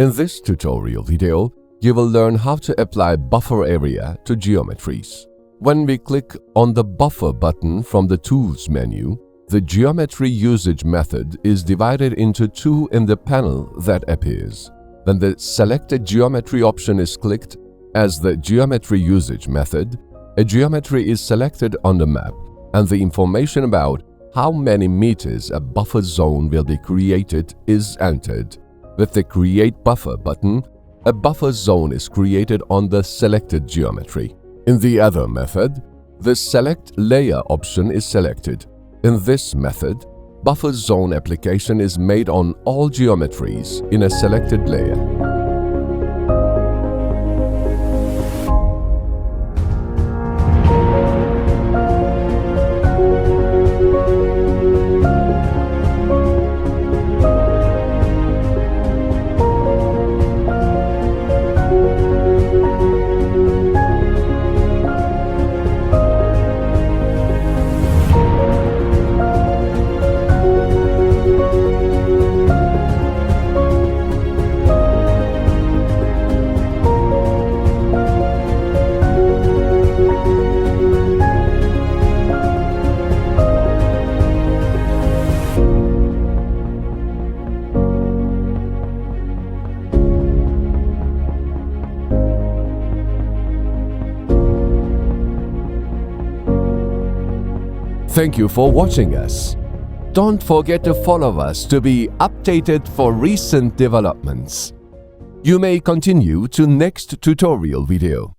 In this tutorial video, you will learn how to apply buffer area to geometries. When we click on the Buffer button from the Tools menu, the geometry usage method is divided into two in the panel that appears. When the selected geometry option is clicked as the geometry usage method, a geometry is selected on the map and the information about how many meters a buffer zone will be created is entered. With the Create Buffer button, a buffer zone is created on the selected geometry. In the other method, the Select Layer option is selected. In this method, buffer zone application is made on all geometries in a selected layer. Thank you for watching us. Don't forget to follow us to be updated for recent developments. You may continue to next tutorial video.